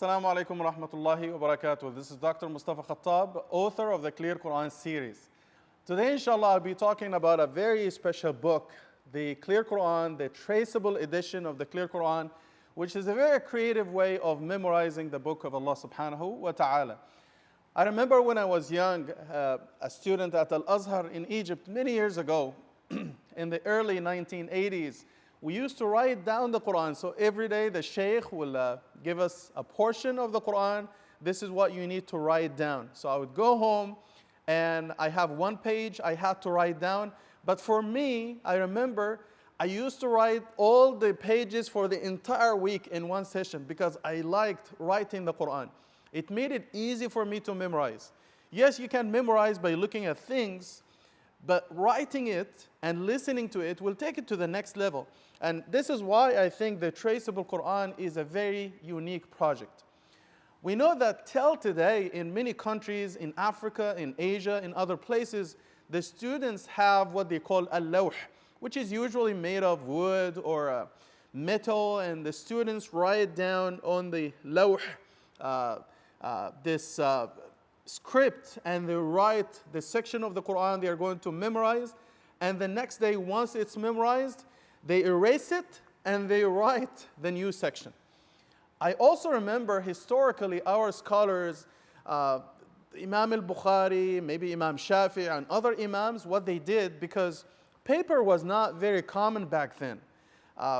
Assalamu alaikum wa rahmatullahi wa barakatuh. This is Dr. Mustafa Khattab, author of the Clear Quran series. Today, inshallah, I'll be talking about a very special book, the Clear Quran, the traceable edition of the Clear Quran, which is a very creative way of memorizing the book of Allah subhanahu wa ta'ala. I remember when I was young, a student at Al-Azhar in Egypt many years ago, in the early 1980s, we used to write down the Quran. So every day the Shaykh will give us a portion of the Quran. This is what you need to write down. So I would go home and I have one page I had to write down. But for me, I remember I used to write all the pages for the entire week in one session because I liked writing the Quran. It made it easy for me to memorize. Yes, you can memorize by looking at things, but writing it and listening to it will take it to the next level. And this is why I think the traceable Quran is a very unique project. We know that till today in many countries, in Africa, in Asia, in other places, the students have what they call a lawh, which is usually made of wood or metal, and the students write down on the lawh this script, and they write the section of the Quran they are going to memorize, and the next day, once it's memorized, they erase it and they write the new section. I also remember historically our scholars, Imam al-Bukhari, maybe Imam Shafi and other Imams, what they did, because paper was not very common back then.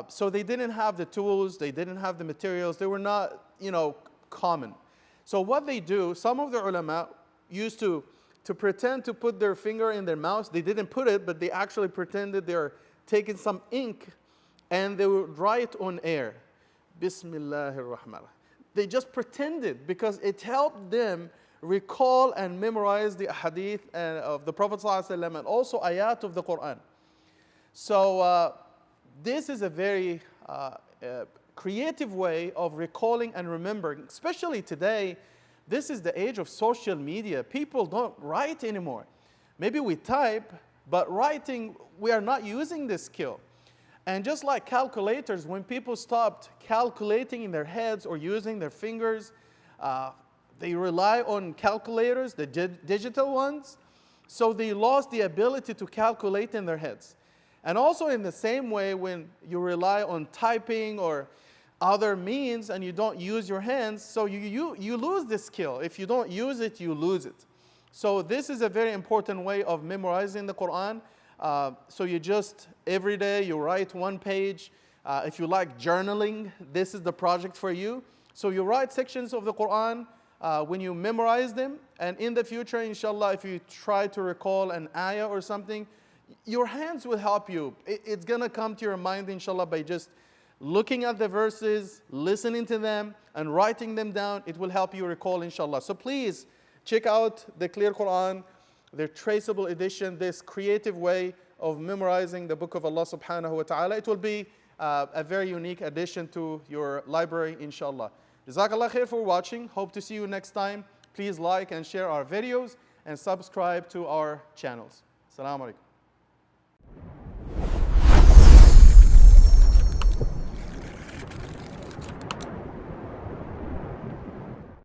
So they didn't have the tools, they didn't have the materials, they were not, common. So what they do, some of the ulama used to pretend to put their finger in their mouth. They didn't put it, but they actually pretended they're taking some ink and they would write on air. Bismillahir Rahmanir. They just pretended because it helped them recall and memorize the hadith of the Prophet ﷺ and also ayat of the Quran. So this is a very creative way of recalling and remembering, especially today. This is the age of social media. People don't write anymore. Maybe we type, but writing, we are not using this skill. And just like calculators, when people stopped calculating in their heads or using their fingers, they rely on calculators, the digital ones, so they lost the ability to calculate in their heads. And also in the same way, when you rely on typing or other means and you don't use your hands, so you lose this skill. If you don't use it, you lose it. So this is a very important way of memorizing the Quran. So you just, every day you write one page. If you like journaling, this is the project for you. So you write sections of the Quran when you memorize them, and in the future, inshallah, if you try to recall an ayah or something, your hands will help you. It's gonna come to your mind, inshallah, by just looking at the verses, listening to them, and writing them down. It will help you recall, inshallah. So please check out the Clear Quran, the traceable edition, this creative way of memorizing the book of Allah subhanahu wa ta'ala. It will be a very unique addition to your library, inshallah. Jazakallah khair for watching. Hope to see you next time. Please like and share our videos and subscribe to our channels. Assalamu alaikum.